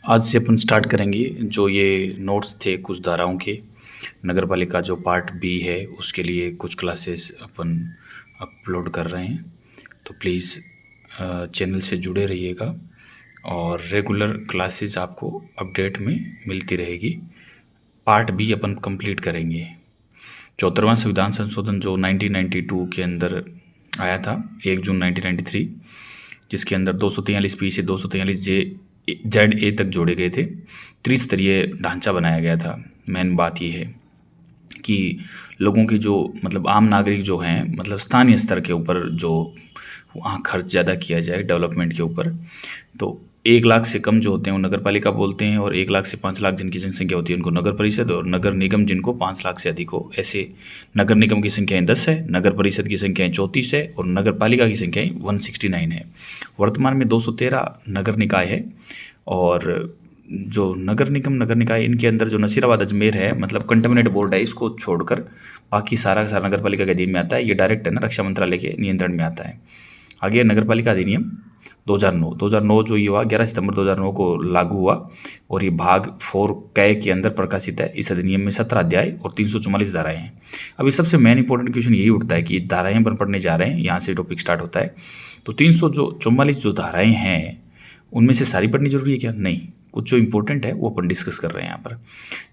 आज से अपन स्टार्ट करेंगे जो ये नोट्स थे कुछ धाराओं के। नगर पालिका जो पार्ट बी है उसके लिए कुछ क्लासेस अपन अपलोड कर रहे हैं, तो प्लीज़ चैनल से जुड़े रहिएगा और रेगुलर क्लासेस आपको अपडेट में मिलती रहेगी। पार्ट बी अपन कंप्लीट करेंगे। 74वां संविधान संशोधन जो 1992 के अंदर आया था 1 जून 1993, जिसके अंदर 243 पी से 243 जे जेड ए तक जोड़े गए थे। त्रिस्तरीय ढांचा बनाया गया था। मेन बात यह है कि लोगों की जो मतलब आम नागरिक जो हैं, मतलब स्थानीय स्तर के ऊपर जो वहाँ खर्च ज़्यादा किया जाए डेवलपमेंट के ऊपर, तो 1 लाख से कम जो होते हैं वो नगर पालिका बोलते हैं, और 1 लाख से 5 लाख जिनकी जनसंख्या होती है उनको नगर परिषद, और नगर निगम जिनको 5 लाख से अधिक हो ऐसे नगर निगम की संख्याएं 10 है, नगर परिषद की संख्याएं 34 है और नगर पालिका की संख्याएं 169 है। वर्तमान में 213 नगर निकाय है, और जो नगर निगम नगर निकाय इनके अंदर जो नसीराबाद अजमेर है मतलब कंटेमिनेट बोर्ड है, इसको छोड़कर बाकी सारा का सारा नगर पालिका के अधीन में आता है। ये डायरेक्ट है ना रक्षा मंत्रालय के नियंत्रण में आता है। आगे नगर पालिका अधिनियम 2009 जो ये हुआ 11 सितंबर 2009 को लागू हुआ, और ये भाग 4 कै के अंदर प्रकाशित है। इस अधिनियम में 17 अध्याय और 344 धाराएं हैं। अभी सबसे मेन इंपॉर्टेंट क्वेश्चन यही उठता है कि धाराएं अपन पढ़ने जा रहे हैं, यहाँ से टॉपिक स्टार्ट होता है। तो 344 जो धाराएं हैं उनमें से सारी पढ़नी जरूरी है क्या? नहीं, कुछ जो इंपॉर्टेंट है वो अपन डिस्कस कर रहे हैं यहाँ पर।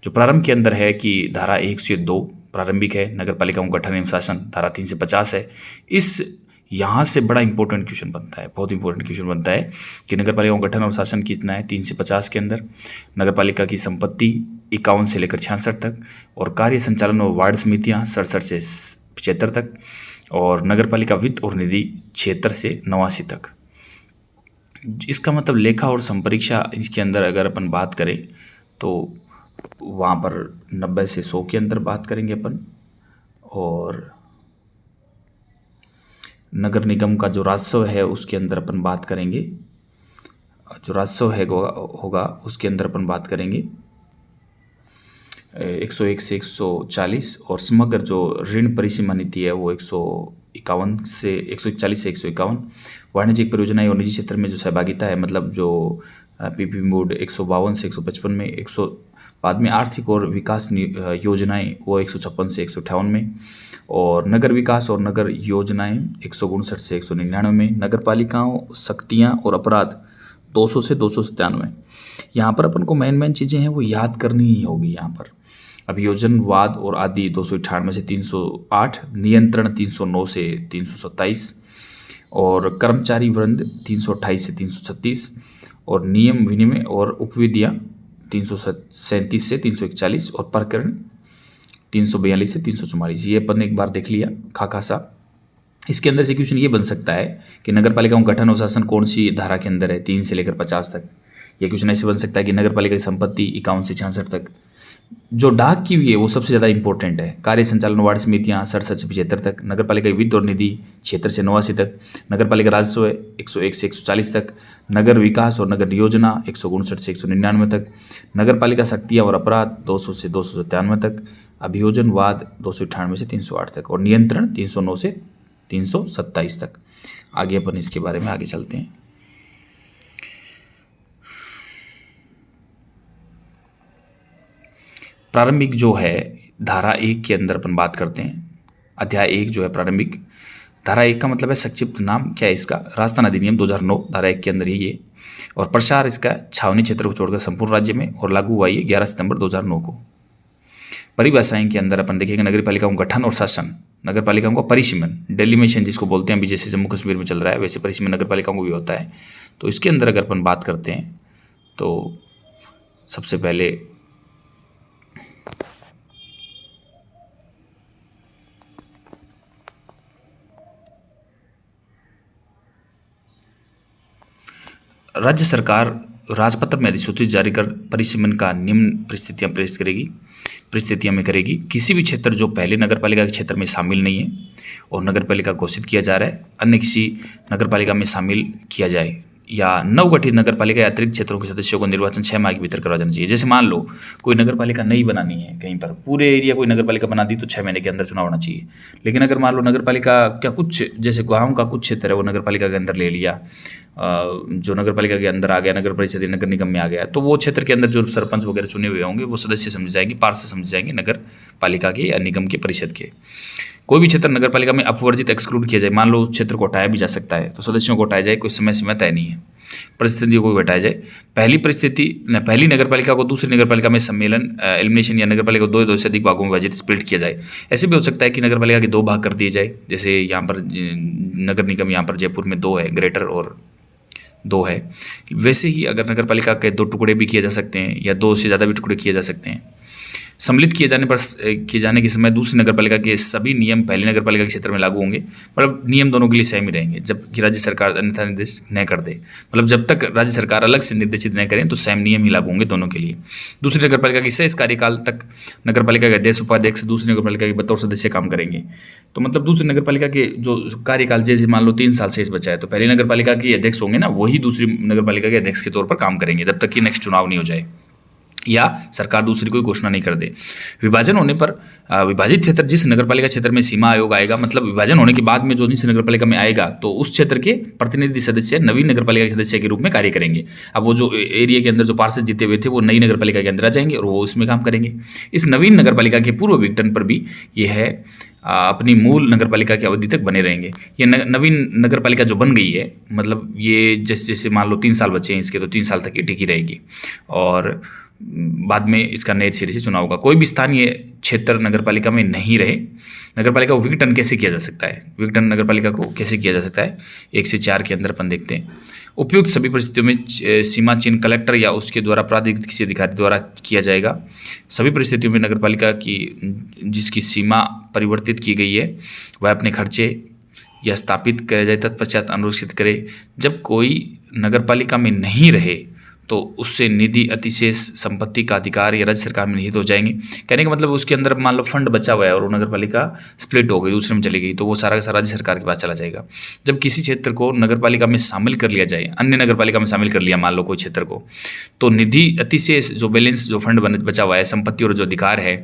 जो प्रारंभ के अंदर है कि धारा 1 से 2 प्रारंभिक है, नगर पालिकाओं का गठन एवं शासन धारा 3 से 50 है। इस यहाँ से बड़ा इंपॉर्टेंट क्वेश्चन बनता है, बहुत इंपॉर्टेंट क्वेश्चन बनता है कि नगर पालिकाओं का गठन और शासन कितना है 3 से 50 के अंदर। नगर पालिका की संपत्ति 51 से लेकर 66 तक, और कार्य संचालन और वार्ड समितियाँ 67 से 75 तक, और नगर पालिका वित्त और निधि 76 से 89 तक। इसका मतलब लेखा और संपरीक्षा इसके अंदर अगर अपन बात करें तो वहाँ पर 90 से 100 के अंदर बात करेंगे अपन। और नगर निगम का जो राजस्व है उसके अंदर अपन बात करेंगे, जो राजस्व है होगा उसके अंदर अपन बात करेंगे 101 से 140, और समग्र जो ऋण परिसीमा नीति है वो 141 से 151। वाणिज्यिक परियोजनाएं और निजी क्षेत्र में जो सहभागिता है मतलब जो पीपी मोड 152 से 155 में, 100 बाद में आर्थिक और विकास योजनाएं वो 156 से 158 में, और नगर विकास और नगर योजनाएं 159 से 199 में। नगर पालिकाओं शक्तियाँ और अपराध 200 से 297। यहाँ पर अपन को मेन चीज़ें हैं वो याद करनी ही होगी। यहाँ पर अभियोजनवाद और आदि 298 से 308, नियंत्रण 309 से 327, और कर्मचारी वृंद 328 से 336, और नियम विनिमय और उपविधियाँ 337 से 341, और प्रकरण 342 से 344। ये अपन एक बार देख लिया खाका सा। इसके अंदर से क्वेश्चन ये बन सकता है कि नगर पालिकाओं का गठन और शासन कौन सी धारा के अंदर है 3 से लेकर 50 तक। ये क्वेश्चन ऐसे बन सकता है कि नगर पालिका की संपत्ति 51 से 66 तक। जो डाक की हुई है वो सबसे ज़्यादा इंपॉर्टेंट है। कार्य संचालन वार्ड समितियाँ 67 से 75 तक। नगर पालिका वित्त और निधि 76 से 89 तक। नगर पालिका राजस्व 101 से 140 तक। नगर विकास और नगर योजना 159 से 199 तक। नगर पालिका शक्तियाँ और अपराध 200 से 297 तक। अभियोजनवाद 298 से 308 तक, और नियंत्रण 309 से 327 तक। आगे अपन इसके बारे में आगे चलते हैं। प्रारंभिक जो है धारा 1 के अंदर अपन बात करते हैं। अध्याय 1 जो है प्रारंभिक, धारा 1 का मतलब है संक्षिप्त नाम क्या है इसका, राजस्थान अधिनियम 2009 धारा 1 के अंदर ही ये, और प्रसार इसका छावनी क्षेत्र को छोड़कर संपूर्ण राज्य में, और लागू हुआ ये 11 सितंबर 2009 को। परिभाषाएं के अंदर अपन देखेंगे नगर पालिकाओं का गठन और शासन, नगर पालिकाओं का परिसीमन, डेलिमिशन जिसको बोलते हैं अभी जैसे जम्मू कश्मीर में चल रहा है वैसे परिसीमन नगर पालिकाओं को भी होता है। तो इसके अंदर अगर अपन बात करते हैं तो सबसे पहले राज्य सरकार राजपत्र में अधिसूचित जारी कर परिसीमन का निम्न परिस्थितियां में करेगी। किसी भी क्षेत्र जो पहले नगर पालिका के क्षेत्र में शामिल नहीं है और नगर पालिका घोषित किया जा रहा है, अन्य किसी नगर पालिका में शामिल किया जाए या नवगठित नगर पालिका या अतिरिक्त क्षेत्रों के सदस्यों को निर्वाचन 6 माह के भीतर करवा जाना चाहिए। जैसे मान लो कोई नगर पालिका नहीं बनानी है, कहीं पर पूरे एरिया कोई नगर पालिका बना दी तो 6 महीने के अंदर चुनाव होना चाहिए। लेकिन अगर मान लो नगर पालिका क्या कुछ जैसे गाँव का कुछ क्षेत्र है वो नगर पालिका के अंदर ले लिया, जो नगर पालिका के अंदर आ गया, नगर परिषद नगर निगम में आ गया, तो वो क्षेत्र के अंदर जो सरपंच वगैरह चुने हुए होंगे वो सदस्य समझे जाएंगे, पार्षद समझे जाएंगे नगर पालिका के या निगम के परिषद के। कोई भी क्षेत्र नगर पालिका में अपवर्जित एक्सक्लूड किया जाए, मान लो उस क्षेत्र को हटाया भी जा सकता है, तो सदस्यों को हटाया जाए, कोई समय सीमा तय नहीं है, परिस्थितियों को हटाया जाए। पहली नगर पालिका को दूसरी नगर पालिका में सम्मेलन एलिमिनेशन या नगर पालिका को दो से अधिक भागों में विभाजित स्प्लिट किया जाए। ऐसे भी हो सकता है कि नगर पालिका के 2 भाग कर दिए जाए, जैसे यहाँ पर नगर निगम यहाँ पर जयपुर में 2 है, ग्रेटर और 2 है। वैसे ही अगर नगर पालिका के 2 टुकड़े भी किए जा सकते हैं या 2 से ज़्यादा भी टुकड़े किए जा सकते हैं। सम्मिलित किए जाने के समय दूसरी नगर पालिका के सभी नियम पहली नगर पालिका के क्षेत्र में लागू होंगे, मतलब नियम दोनों के लिए सेम ही रहेंगे, जबकि राज्य सरकार अन्यथा निर्देश न कर दे, मतलब जब तक राज्य सरकार अलग से निर्देशित न करें तो सेम नियम ही लागू होंगे दोनों के लिए। दूसरी नगर पालिका के शेष कार्यकाल तक नगर पालिका के अध्यक्ष उपाध्यक्ष दूसरी नगर पालिका के बतौर सदस्य काम करेंगे। तो मतलब दूसरी नगर पालिका के जो कार्यकाल जैसे मान लो 3 साल शेष बचा है, तो पहली नगर पालिका के अध्यक्ष होंगे ना, वही दूसरी नगर पालिका के अध्यक्ष के तौर पर काम करेंगे जब तक कि नेक्स्ट चुनाव नहीं हो जाए या सरकार दूसरी कोई घोषणा नहीं कर दे। विभाजन होने पर विभाजित क्षेत्र जिस नगरपालिका क्षेत्र में सीमा आयोग आएगा, मतलब विभाजन होने के बाद में जो जिस नगरपालिका में आएगा तो उस क्षेत्र के प्रतिनिधि सदस्य नवीन नगरपालिका के सदस्य के रूप में कार्य करेंगे। अब वो जो एरिया के अंदर जो पार्षद जीते हुए थे वो नई नगरपालिका के अंदर आ जाएंगे और वो उसमें काम करेंगे। इस नवीन नगरपालिका के पूर्व विघटन पर भी ये है अपनी मूल नगरपालिका की अवधि तक बने रहेंगे। ये नवीन नगरपालिका जो बन गई है, मतलब ये जैसे मान लो 3 साल बचे हैं इसके, तो 3 साल तक ये टिकी रहेगी और बाद में इसका नए सिरे से चुनाव होगा। कोई भी स्थानीय क्षेत्र नगरपालिका में नहीं रहे, नगरपालिका को विघटन कैसे किया जा सकता है, विघटन नगरपालिका को कैसे किया जा सकता है 1 से 4 के अंदर अपन देखते हैं। उपयुक्त सभी परिस्थितियों में सीमा चिन्ह कलेक्टर या उसके द्वारा प्राधिकृत किसी अधिकारी द्वारा किया जाएगा। सभी परिस्थितियों में नगरपालिका की जिसकी सीमा परिवर्तित की गई है वह अपने खर्चे या स्थापित करे जाए, तत्पश्चात अनुसूचित करे। जब कोई नगरपालिका में नहीं रहे तो उससे निधि अतिशेष संपत्ति का अधिकार या राज्य सरकार में निहित हो जाएंगे। कहने का मतलब उसके अंदर मान लो फंड बचा हुआ है और वो नगरपालिका स्प्लिट हो गई, दूसरे में चली गई, तो वो सारा का सारा राज्य सरकार के पास चला जाएगा। जब किसी क्षेत्र को नगरपालिका में शामिल कर लिया जाए, अन्य नगरपालिका में शामिल कर लिया मान लो कोई क्षेत्र को, तो निधि अतिशेष जो बैलेंस जो फंड बचा हुआ है, संपत्ति और जो अधिकार है,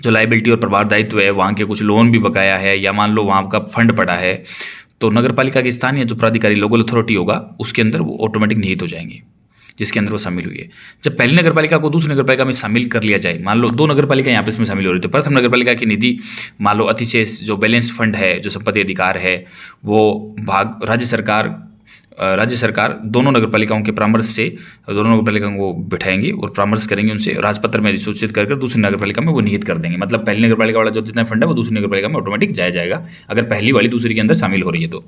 जो लाइबिलिटी और प्रभार दायित्व है, वहाँ के कुछ लोन भी बकाया है या मान लो वहाँ का फंड पड़ा है, तो नगरपालिका के स्थानीय जो प्राधिकारी लोकल अथॉरिटी होगा उसके अंदर वो ऑटोमेटिक निहित हो जाएंगे जिसके अंदर वो शामिल हुई है। जब पहली नगरपालिका को दूसरी नगरपालिका में शामिल कर लिया जाए, मान लो 2 नगरपालिका यहाँ पे इसमें शामिल हो रही है, तो प्रथम नगरपालिका की निधि मान लो अतिशेष जो बैलेंस फंड है, जो संपत्ति अधिकार है, वो भाग राज्य सरकार दोनों नगरपालिकाओं के परामर्श से दोनों नगरपालिकाओं को बिठाएंगे और परामर्श करेंगे, उनसे राजपत्र में अधिसूचित कर दूसरी नगरपालिका में वो निहित कर देंगे। मतलब पहली नगरपालिका वाला जो जितना फंड है वो दूसरी नगरपालिका में ऑटोमेटिक जाएगा अगर पहली वाली दूसरी के अंदर शामिल हो रही है। तो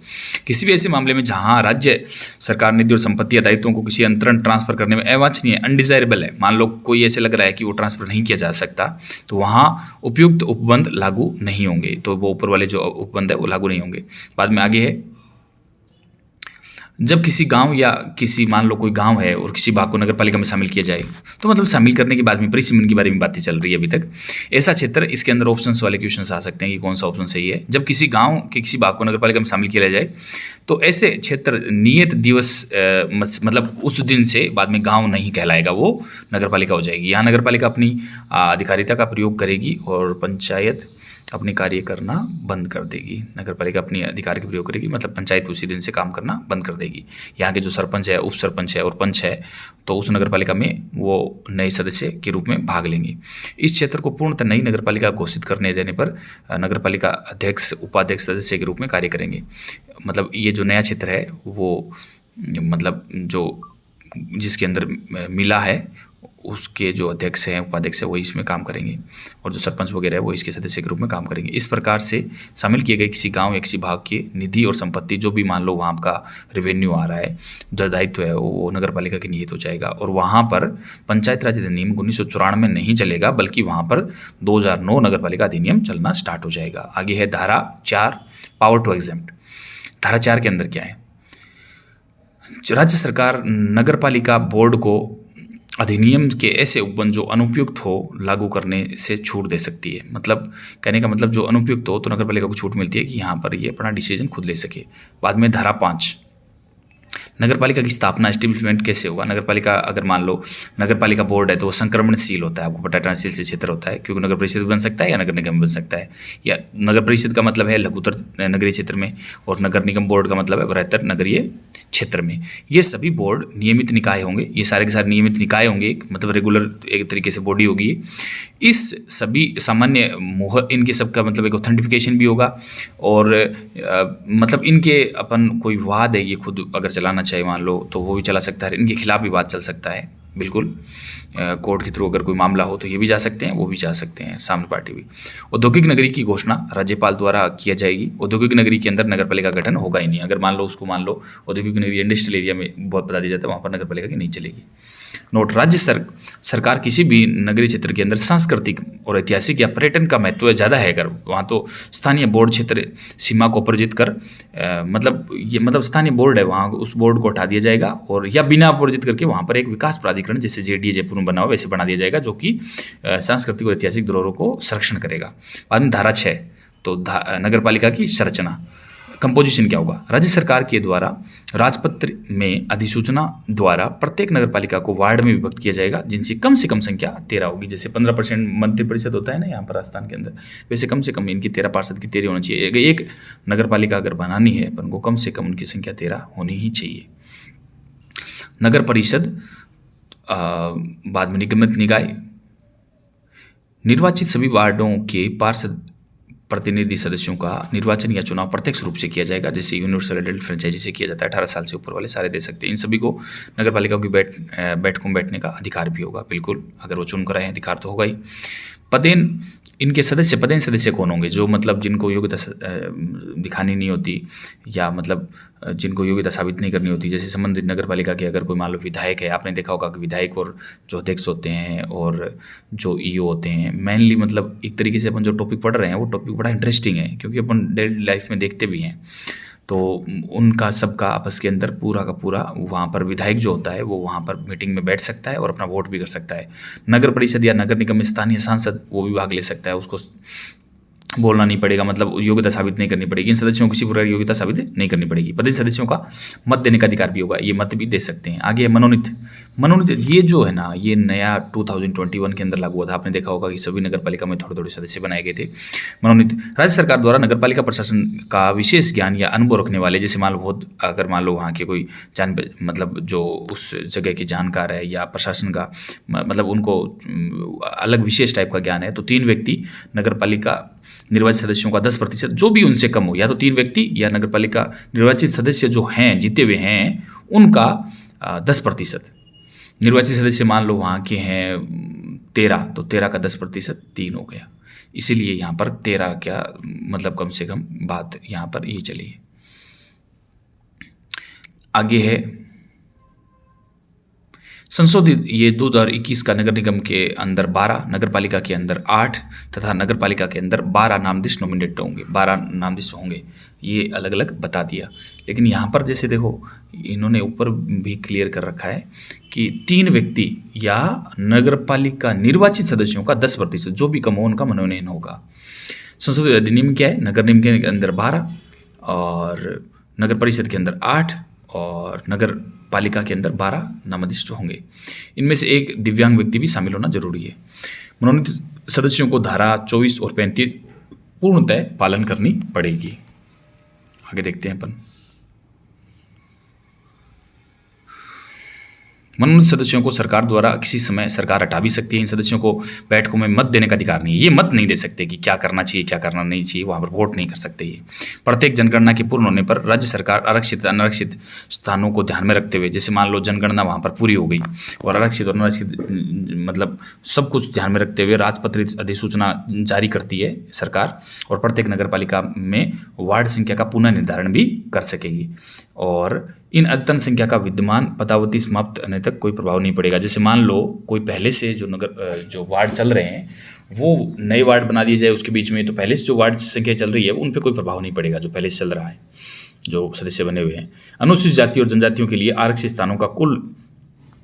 किसी भी ऐसे मामले में जहाँ राज्य सरकार निधि और संपत्ति या दायित्वों को किसी अंतरण ट्रांसफर करने में अवांछनीय अनडिजायरेबल है, मान लो कोई ऐसे लग रहा है कि वो ट्रांसफर नहीं किया जा सकता, तो वहाँ उपयुक्त उपबंध लागू नहीं होंगे, तो वो ऊपर वाले जो उपबंध है वो लागू नहीं होंगे। बाद में आगे है, जब किसी गांव या किसी मान लो कोई गांव है और किसी भाग को नगरपालिका में शामिल किया जाए, तो मतलब शामिल करने के बाद में परिसीमन के बारे में बातें चल रही है अभी तक। ऐसा क्षेत्र, इसके अंदर ऑप्शंस वाले क्वेश्चन आ सकते हैं कि कौन सा ऑप्शन सही है। जब किसी गांव के किसी भाग को नगरपालिका में शामिल किया जाए तो ऐसे क्षेत्र नियत दिवस मतलब उस दिन से बाद में गाँव नहीं कहलाएगा, वो नगरपालिका हो जाएगी। यहाँ नगरपालिका अपनी अधिकारिता का प्रयोग करेगी और पंचायत अपने कार्य करना बंद कर देगी। नगरपालिका अपनी अधिकार के प्रयोग करेगी, मतलब पंचायत उसी दिन से काम करना बंद कर देगी। यहाँ के जो सरपंच है, उप सरपंच है और पंच है, तो उस नगरपालिका में वो नए सदस्य के रूप में भाग लेंगे। इस क्षेत्र को पूर्णतः नई नगरपालिका घोषित करने देने पर नगरपालिका अध्यक्ष उपाध्यक्ष सदस्य के रूप में कार्य करेंगे। मतलब ये जो नया क्षेत्र है वो मतलब जो जिसके अंदर मिला है उसके जो अध्यक्ष हैं उपाध्यक्ष है वही इसमें काम करेंगे और जो सरपंच वगैरह है वो इसके सदस्य के रूप में काम करेंगे। इस प्रकार से शामिल किए गए किसी गांव या किसी भाग की निधि और संपत्ति जो भी मान लो वहाँ का रेवेन्यू आ रहा है, जो दायित्व है वो नगरपालिका की निहित हो जाएगा और वहाँ पर पंचायत राज अधिनियम 1994 में नहीं चलेगा, बल्कि वहाँ पर 2009 नगरपालिका अधिनियम चलना स्टार्ट हो जाएगा। आगे है धारा 4 पावर टू एग्जेम्प्ट। धारा 4 के अंदर क्या है, राज्य सरकार नगरपालिका बोर्ड को अधिनियम के ऐसे उपबंध जो अनुपयुक्त हो लागू करने से छूट दे सकती है। मतलब कहने का मतलब जो अनुपयुक्त हो तो नगरपालिका को छूट मिलती है कि यहाँ पर ये अपना डिसीजन खुद ले सके। बाद में धारा 5 नगरपालिका की स्थापना एस्टेब्लिशमेंट कैसे होगा? नगरपालिका अगर मान लो नगरपालिका बोर्ड है तो वो संक्रमणशील होता है, आपको पता है ट्रांसशील क्षेत्र होता है, क्योंकि नगर परिषद बन सकता है या नगर निगम बन सकता है। या नगर परिषद का मतलब है लघुतर नगरीय क्षेत्र में, और नगर निगम बोर्ड का मतलब है बृहत्तर नगरीय क्षेत्र में। ये सभी बोर्ड नियमित निकाय होंगे, ये सारे के सारे नियमित निकाय होंगे, एक मतलब रेगुलर एक तरीके से बॉडी होगी। इस सभी सामान्य मोहर इनके सबका मतलब एक ऑथेंटिफिकेशन भी होगा, और मतलब इनके अपन कोई विवाद है ये खुद अगर चलाना चाहे मान लो तो वो भी चला सकता है, इनके खिलाफ भी बात चल सकता है बिल्कुल। कोर्ट के थ्रू अगर कोई मामला हो तो ये भी जा सकते हैं, वो भी जा सकते हैं, सामने पार्टी भी। औद्योगिक नगरी की घोषणा राज्यपाल द्वारा किया जाएगी। औद्योगिक नगरी के अंदर नगर पालिका गठन होगा ही नहीं। अगर मान लो औद्योगिक नगरी इंडस्ट्रियल एरिया में बहुत बता दिया जाता है, वहाँ पर नगर पालिका की नहीं चलेगी। नोट, राज्य सरकार किसी भी नगरीय क्षेत्र के अंदर सांस्कृतिक और ऐतिहासिक या पर्यटन का महत्व ज़्यादा है अगर वहाँ तो स्थानीय बोर्ड क्षेत्र सीमा को अपरिजित कर मतलब स्थानीय बोर्ड है वहाँ उस बोर्ड को हटा दिया जाएगा, और या बिना अपरिजित करके वहाँ पर एक विकास प्राधिकरण जैसे जेडीए जयपुर में बना हुआ वैसे बना दिया जाएगा, जो कि सांस्कृतिक और ऐतिहासिक धरोहरों को संरक्षण करेगा। बाद में धारा 6 तो नगर पालिका की संरचना कंपोजिशन क्या होगा? राज्य सरकार के द्वारा राजपत्र में अधिसूचना द्वारा प्रत्येक नगरपालिका को वार्ड में विभक्त किया जाएगा, जिनसे कम से कम संख्या 13 होगी। जैसे 15% मंत्रिपरिषद होता है ना यहाँ पर राजस्थान के अंदर, वैसे कम से कम इनकी 13 पार्षद की 13 होनी चाहिए। एक नगरपालिका अगर बनानी है अपन को, कम से कम उनकी संख्या 13 होनी ही चाहिए। नगर परिषद बाद में निगमित निकाय, निर्वाचित सभी वार्डों के पार्षद प्रतिनिधि सदस्यों का निर्वाचन या चुनाव प्रत्यक्ष रूप से किया जाएगा, जैसे यूनिवर्सल एडल्ट फ्रेंचाइजी से किया जाता है। 18 साल से ऊपर वाले सारे दे सकते हैं। इन सभी को नगरपालिकाओं की बैठकों में बैठने का अधिकार भी होगा, बिल्कुल, अगर वो चुन कर आए अधिकार तो होगा ही। पदेन इनके सदस्य कौन होंगे? जो मतलब जिनको योग्यता दिखानी नहीं होती, या मतलब जिनको योग्यता साबित नहीं करनी होती, जैसे संबंधित नगरपालिका के अगर कोई मान लो विधायक है, आपने देखा होगा कि विधायक और जो अध्यक्ष होते हैं और जो ईओ होते हैं, मेनली मतलब एक तरीके से अपन जो टॉपिक पढ़ रहे हैं वो टॉपिक बड़ा इंटरेस्टिंग है, क्योंकि अपन डेली लाइफ में देखते भी हैं। तो उनका सबका आपस के अंदर पूरा का पूरा वहाँ पर विधायक जो होता है वो वहाँ पर मीटिंग में बैठ सकता है और अपना वोट भी कर सकता है। नगर परिषद या नगर निगम में स्थानीय सांसद वो भी भाग ले सकता है, उसको बोलना नहीं पड़ेगा, मतलब योग्यता साबित नहीं करनी पड़ेगी। इन सदस्यों को किसी प्रकार की योग्यता साबित नहीं करनी पड़ेगी। पदेन सदस्यों का मत देने का अधिकार भी होगा, ये मत भी दे सकते हैं। आगे मनोनीत ये जो है ना, ये नया 2021 के अंदर लागू हुआ था। आपने देखा होगा कि सभी नगरपालिका में थोड़े थोड़े सदस्य बनाए गए थे। मनोनीत राज्य सरकार द्वारा नगरपालिका प्रशासन का विशेष ज्ञान या अनुभव रखने वाले, जैसे मान लो वहाँ के कोई मतलब जो उस जगह के जानकार है या प्रशासन का मतलब उनको अलग विशेष टाइप का ज्ञान है, तो 3 व्यक्ति नगरपालिका निर्वाचित सदस्यों का 10%, जो भी उनसे कम हो, या तो 3 व्यक्ति या नगरपालिका निर्वाचित सदस्य जो हैं जीते हुए हैं उनका 10%। निर्वाचित सदस्य मान लो वहाँ के हैं 13, तो 13 का 10% 3 हो गया। इसीलिए यहाँ पर 13 क्या मतलब कम से कम बात यहाँ पर यही चली है। आगे है संशोधित ये 2021 का नगर निगम के अंदर 12, नगरपालिका के अंदर 8 तथा नगरपालिका के अंदर 12 नामनिर्देशित नॉमिनेट होंगे, 12 नामनिर्देशित होंगे, ये अलग अलग बता दिया। लेकिन यहाँ पर जैसे देखो इन्होंने ऊपर भी क्लियर कर रखा है कि 3 व्यक्ति या नगरपालिका निर्वाचित सदस्यों का 10%, जो भी कम हो उनका मनोनयन होगा। संशोधित अधिनियम क्या है? नगर निगम के अंदर 12 और नगर परिषद के अंदर 8 और नगर पालिका के अंदर 12 नामनिर्देशित होंगे। इनमें से एक दिव्यांग व्यक्ति भी शामिल होना जरूरी है। मनोनीत सदस्यों को धारा 24 और 35 पूर्णतः पालन करनी पड़ेगी। आगे देखते हैं अपन। मनोनीत सदस्यों को सरकार द्वारा किसी समय सरकार हटा भी सकती है। इन सदस्यों को बैठकों में मत देने का अधिकार नहीं है। ये मत नहीं दे सकते कि क्या करना चाहिए क्या करना नहीं चाहिए, वहाँ पर वोट नहीं कर सकते। ये प्रत्येक जनगणना के पूर्ण होने पर राज्य सरकार आरक्षित अनारक्षित स्थानों को ध्यान में रखते हुए, जैसे मान लो जनगणना वहाँ पर पूरी हो गई और आरक्षित और अनारक्षित मतलब सब कुछ ध्यान में रखते हुए राजपत्रित अधिसूचना जारी करती है सरकार, और प्रत्येक नगरपालिका में वार्ड संख्या का पुनः निर्धारण भी कर सकेगी। और इन अद्यतन संख्या का विद्यमान पदावधि समाप्त होने तक कोई प्रभाव नहीं पड़ेगा। जैसे मान लो कोई पहले से जो वार्ड चल रहे हैं वो नए वार्ड बना दिए जाए उसके बीच में, तो पहले से जो वार्ड संख्या चल रही है उन पे कोई प्रभाव नहीं पड़ेगा जो पहले से चल रहा है, जो सदस्य बने हुए हैं। अनुसूचित जाति और जनजातियों के लिए आरक्षित स्थानों का कुल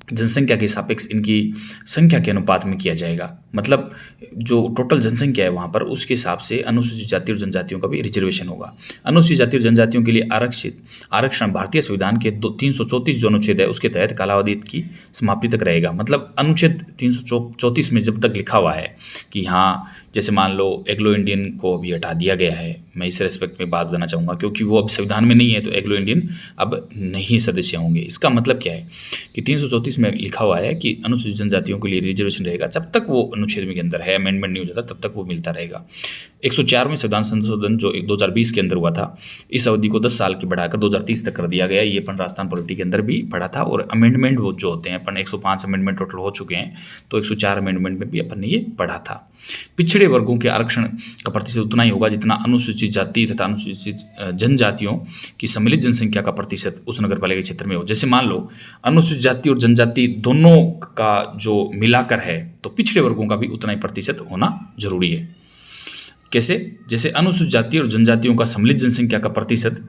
जनसंख्या के सापेक्ष इनकी संख्या के अनुपात में किया जाएगा। मतलब जो टोटल जनसंख्या है वहाँ पर उसके हिसाब से अनुसूचित जाति और जनजातियों का भी रिजर्वेशन होगा। अनुसूचित जाति और जनजातियों के लिए आरक्षण भारतीय संविधान के 334 जो अनुच्छेद है उसके तहत कालावधि की समाप्ति तक रहेगा। मतलब अनुच्छेद 334 में जब तक लिखा हुआ है कि हाँ, जैसे मान लो एग्लो इंडियन को अभी हटा दिया गया है, मैं इस रेस्पेक्ट में बात करना चाहूँगा क्योंकि वो अब संविधान में नहीं है, तो एग्लो इंडियन अब नहीं सदस्य होंगे। इसका मतलब क्या है कि 334 में लिखा हुआ है कि अनुसूचित जनजातियों के लिए रिजर्वेशन रहेगा। जब तक वो अनुच्छेद में के अंदर है, अमेंडमेंट नहीं हो जाता, तब तक वो मिलता रहेगा। 104वें संविधान संशोधन जो 2020 के अंदर हुआ था, इस अवधि को 10 साल की बढ़ाकर 2030 तक कर दिया गया। ये अपन राजस्थान पॉलिटी के अंदर भी पढ़ा था। और अमेंडमेंट वो जो होते हैं, अपन 105 अमेंडमेंट टोटल हो चुके हैं, तो 104 अमेंडमेंट में भी अपन ने ये पढ़ा था। पिछड़े वर्गों के आरक्षण का प्रतिशत उतना ही होगा जितना अनुसूचित जाति तथा अनुसूचित जनजातियों की सम्मिलित जनसंख्या का प्रतिशत उस नगर पालिका क्षेत्र में हो। जैसे मान लो अनुसूचित जाति और जनजाति दोनों का जो मिलाकर है, तो पिछड़े वर्गों का भी उतना ही प्रतिशत होना जरूरी है। कैसे? जैसे अनुसूचित जाति और जनजातियों का सम्मिलित जनसंख्या का प्रतिशत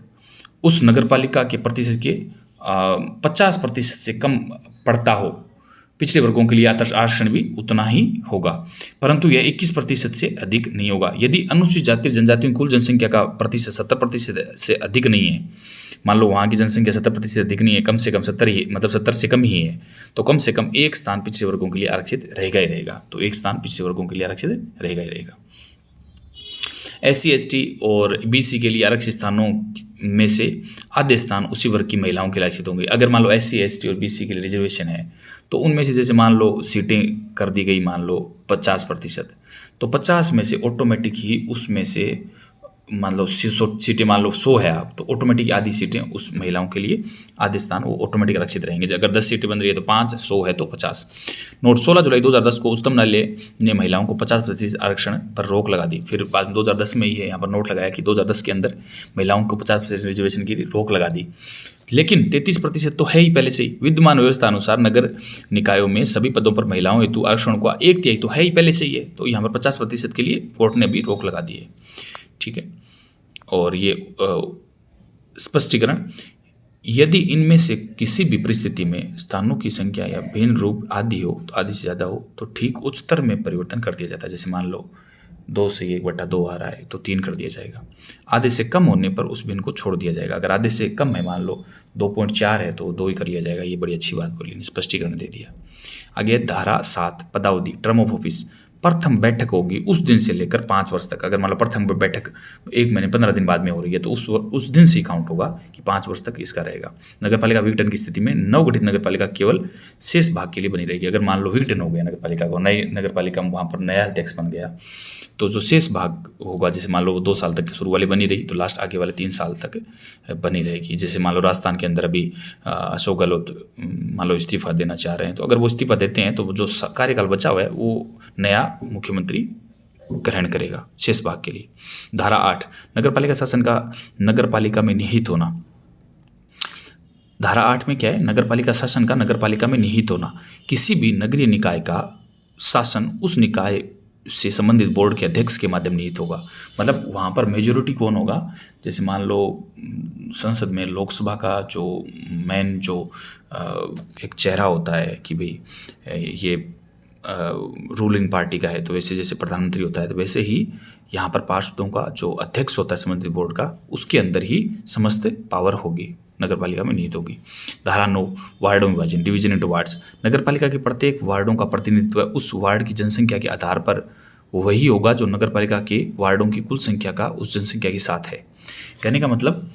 उस नगर पालिका के प्रतिशत के 50% से कम पड़ता हो, पिछड़े वर्गों के लिए आरक्षण भी उतना ही होगा, परंतु यह 21% से अधिक नहीं होगा। यदि अनुसूचित जाति जनजातियों की कुल जनसंख्या का प्रतिशत 70% से अधिक नहीं है, मान लो वहाँ की जनसंख्या 70% अधिक नहीं है, कम से कम 70 ही, मतलब 70 से कम ही है, तो कम से कम एक स्थान पिछड़े वर्गों के लिए आरक्षित रहेगा ही रहेगा। तो एक स्थान पिछड़े वर्गों के लिए आरक्षित रहेगा ही रहेगा। SC ST और BC के लिए आरक्षित स्थानों में से आधे स्थान उसी वर्ग की महिलाओं के लिए आरक्षित होंगे। अगर मान लो SC ST और BC के लिए रिजर्वेशन है, तो उनमें से जैसे मान लो सीटें कर दी गई, मान लो 50%, तो 50 में से ऑटोमेटिक ही उसमें से मान लो सीटें मान लो 100 है आप, तो ऑटोमेटिक आधी सीटें उस महिलाओं के लिए, आधे स्थान वो ऑटोमेटिक आरक्षित रहेंगे। अगर 10 सीटें बन रही है तो 5, 100 है तो 50। नोट 16 जुलाई 2010 को उच्चतम न्यायालय ने महिलाओं को 50% आरक्षण पर रोक लगा दी। फिर बाद में 2010 में ही यहाँ पर नोट लगाया कि 2010 के अंदर महिलाओं को 50% रिजर्वेशन की रोक लगा दी। लेकिन 33% तो है ही पहले से ही। विद्यमान व्यवस्था अनुसार नगर निकायों में सभी पदों पर महिलाओं हेतु आरक्षण का 1/3 तो है ही पहले से ही है, तो यहाँ पर 50% के लिए कोर्ट ने भी रोक लगा दी है। ठीक है। और ये स्पष्टीकरण, यदि इनमें से किसी भी परिस्थिति में स्थानों की संख्या या भिन्न रूप आदि हो, तो आदि से ज़्यादा हो, तो ठीक उच्चतर में परिवर्तन कर दिया जाता है। जैसे मान लो 2 से 1/2 आ रहा है तो 3 कर दिया जाएगा। आधे से कम होने पर उस भिन्न को छोड़ दिया जाएगा। अगर आधे से कम है, मान लो 2.4 है, तो 2 ही कर लिया जाएगा। ये बड़ी अच्छी बात बोली, स्पष्टीकरण दे दिया। आगे धारा 7 पदावधि, टर्म ऑफ ऑफिस। प्रथम बैठक होगी उस दिन से लेकर 5 वर्ष तक। अगर मान लो प्रथम बैठक 1 महीने 15 दिन बाद में हो रही है, तो उस दिन से ही काउंट होगा कि 5 वर्ष तक इसका रहेगा। नगरपालिका विघटन की स्थिति में नवगठित नगरपालिका केवल शेष भाग के लिए बनी रहेगी। अगर मान लो विघटन हो गया नगरपालिका को, नई नगरपालिका में वहाँ पर नया अध्यक्ष बन गया, तो जो शेष भाग होगा, जैसे मान लो 2 साल तक शुरू वाली बनी रही, तो लास्ट आगे वाले 3 साल तक बनी रहेगी। जैसे मान लो राजस्थान के अंदर अभी अशोक गहलोत मान लो इस्तीफा देना चाह रहे हैं, तो अगर वो इस्तीफा देते हैं तो जो कार्यकाल बचा हुआ है वो नया मुख्यमंत्री ग्रहण करेगा शेष भाग के लिए। धारा 8 नगरपालिका शासन का नगरपालिका में निहित होना। धारा 8 में क्या है? नगरपालिका शासन का नगरपालिका में निहित होना। किसी भी नगरीय निकाय का शासन उस निकाय से संबंधित बोर्ड के अध्यक्ष के माध्यम निहित होगा। मतलब वहाँ पर मेजोरिटी कौन होगा? जैसे मान लो संसद में लोकसभा का जो मेन जो एक चेहरा होता है कि भाई ये रूलिंग पार्टी का है, तो वैसे जैसे प्रधानमंत्री होता है, तो वैसे ही यहाँ पर पार्षदों का जो अध्यक्ष होता है संबंधित बोर्ड का, उसके अंदर ही समस्त पावर होगी, नगरपालिका में निहित होगी। धारा 9 वार्डों में विभाजन, डिवीजन इनटू वार्ड्स। नगरपालिका के प्रत्येक वार्डों का प्रतिनिधित्व उस वार्ड की जनसंख्या के आधार पर वही होगा जो नगरपालिका के वार्डों की कुल संख्या का उस जनसंख्या के साथ है। कहने का मतलब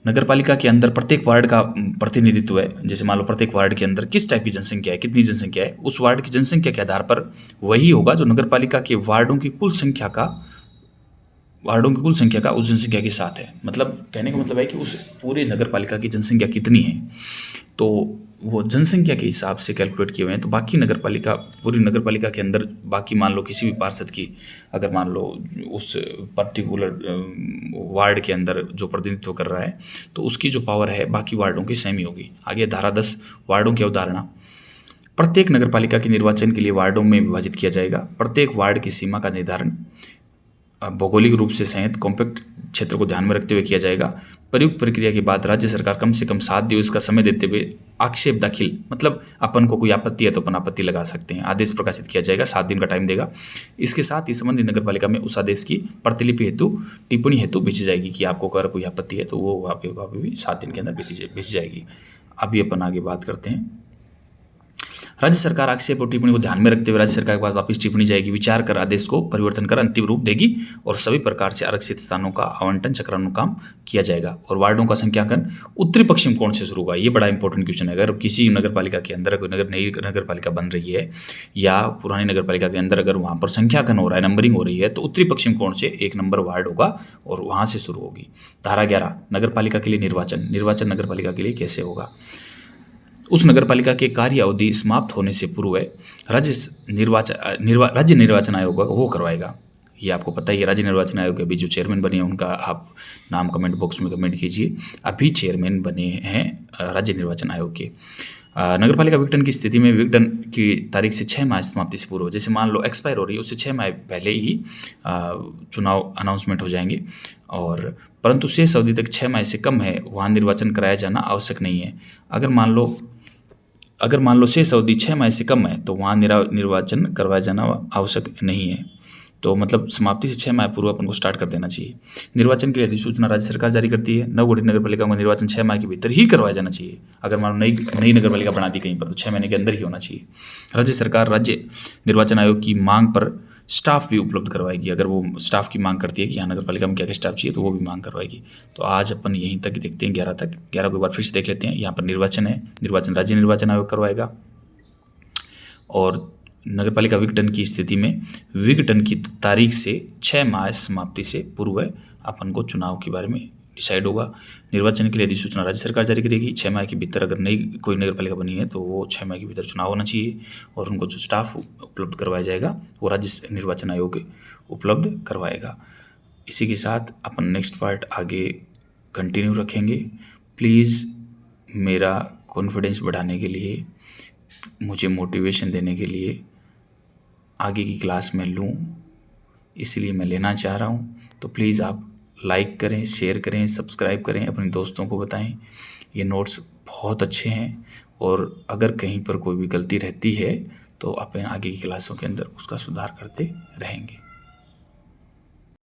नगरपालिका के अंदर प्रत्येक वार्ड का प्रतिनिधित्व है। जैसे मान लो प्रत्येक वार्ड के अंदर किस टाइप की जनसंख्या है, कितनी जनसंख्या है, उस वार्ड की जनसंख्या के आधार पर वही होगा जो नगरपालिका के वार्डों की कुल संख्या का उस जनसंख्या के साथ है। मतलब कहने का मतलब है कि उस पूरे नगरपालिका की जनसंख्या कितनी है, तो वो जनसंख्या के हिसाब से कैलकुलेट किए हुए हैं। तो बाकी नगरपालिका, पूरी नगरपालिका के अंदर बाकी मान लो किसी भी पार्षद की, अगर मान लो उस पर्टिकुलर वार्ड के अंदर जो प्रतिनिधित्व कर रहा है, तो उसकी जो पावर है बाकी वार्डों की सेम ही होगी। आगे धारा 10 वार्डों की अवधारणा। प्रत्येक नगरपालिका के निर्वाचन के लिए वार्डों में विभाजित किया जाएगा। प्रत्येक वार्ड की सीमा का निर्धारण भौगोलिक रूप से संयत कॉम्पैक्ट क्षेत्र को ध्यान में रखते हुए किया जाएगा। प्रयुक्त प्रक्रिया के बाद राज्य सरकार कम से कम 7 दिवस का समय देते हुए आक्षेप दाखिल, मतलब अपन को कोई आपत्ति है तो अपन आपत्ति लगा सकते हैं, आदेश प्रकाशित किया जाएगा, 7 दिन का टाइम देगा। इसके साथ ही संबंधित नगर पालिका में उस आदेश की प्रतिलिपि हेतु टिप्पणी हेतु भेजी जाएगी कि आपको अगर कोई आपत्ति है तो वो वहाँ पे भी 7 दिन के अंदर भेजी जाएगी। अभी अपन आगे बात करते हैं। राज्य सरकार आक्षेप और टिप्पणी को ध्यान में रखते हुए राज्य सरकार के पास वापस टिप्पणी जाएगी, विचार कर आदेश को परिवर्तन कर अंतिम रूप देगी और सभी प्रकार से आरक्षित स्थानों का आवंटन चक्रानुसार काम किया जाएगा। और वार्डों का संख्याकन उत्तरी पश्चिम कोण से शुरू होगा। ये बड़ा इंपॉर्टेंट क्वेश्चन है। अगर किसी नगर पालिका के अंदर कोई नई नगर पालिका बन रही है या पुरानी नगर पालिका के अंदर अगर वहाँ पर संख्याकन हो रहा है, नंबरिंग हो रही है, तो उत्तरी पश्चिम कोण से 1 नंबर वार्ड होगा और वहाँ से शुरू होगी। धारा 11 नगर पालिका के लिए निर्वाचन नगर पालिका के लिए कैसे होगा। उस नगर पालिका के कार्य अवधि समाप्त होने से पूर्व राज्य निर्वाचन आयोग वो करवाएगा। ये आपको पता ही है। राज्य निर्वाचन आयोग के अभी जो चेयरमैन बने हैं उनका आप नाम कमेंट बॉक्स में कमेंट कीजिए। अभी चेयरमैन बने हैं राज्य निर्वाचन आयोग के। नगर पालिका विघटन की स्थिति में विघटन की तारीख से 6 माह समाप्ति से पूर्व, जैसे मान लो एक्सपायर हो रही है उससे 6 माह पहले ही चुनाव अनाउंसमेंट हो जाएंगे। और परंतु शेष अवधि तक 6 माह से कम है वहाँ निर्वाचन कराया जाना आवश्यक नहीं है। अगर मान लो शेष अवधि 6 माह से कम है तो वहाँ निर्वाचन करवाया जाना आवश्यक नहीं है। तो मतलब समाप्ति से 6 माह पूर्व अपन को स्टार्ट कर देना चाहिए। निर्वाचन के लिए अधिसूचना राज्य सरकार जारी करती है। नवगठित नगर पालिका का निर्वाचन 6 माह के भीतर ही करवाया जाना चाहिए। अगर मान लो नई नगर पालिका बना दी कहीं पर तो 6 महीने के अंदर ही होना चाहिए। राज्य सरकार राज्य निर्वाचन आयोग की मांग पर स्टाफ भी उपलब्ध करवाएगी। अगर वो स्टाफ की मांग करती है कि यहाँ नगर पालिका में क्या क्या स्टाफ चाहिए तो वो भी मांग करवाएगी। तो आज अपन यहीं तक देखते हैं 11 तक। 11 को एक बार फिर से देख लेते हैं। यहाँ पर निर्वाचन है, निर्वाचन राज्य निर्वाचन आयोग करवाएगा। और नगर पालिका विघटन की स्थिति में विघटन की तारीख से 6 माह समाप्ति से पूर्व अपन को चुनाव के बारे में डिसाइड होगा। निर्वाचन के लिए अधिसूचना राज्य सरकार जारी करेगी। 6 माह के भीतर अगर नई कोई नगर पालिका बनी है तो वो 6 माह के भीतर चुनाव होना चाहिए। और उनको जो स्टाफ उपलब्ध करवाया जाएगा वो राज्य निर्वाचन आयोग उपलब्ध करवाएगा। इसी के साथ अपन नेक्स्ट पार्ट आगे कंटिन्यू रखेंगे। प्लीज़ मेरा कॉन्फिडेंस बढ़ाने के लिए, मुझे मोटिवेशन देने के लिए आगे की क्लास में लूँ, इसलिए मैं लेना चाह रहा हूँ। तो प्लीज़ आप लाइक करें, शेयर करें, सब्सक्राइब करें, अपने दोस्तों को बताएं। ये नोट्स बहुत अच्छे हैं और अगर कहीं पर कोई भी गलती रहती है तो अपन आगे की क्लासों के अंदर उसका सुधार करते रहेंगे।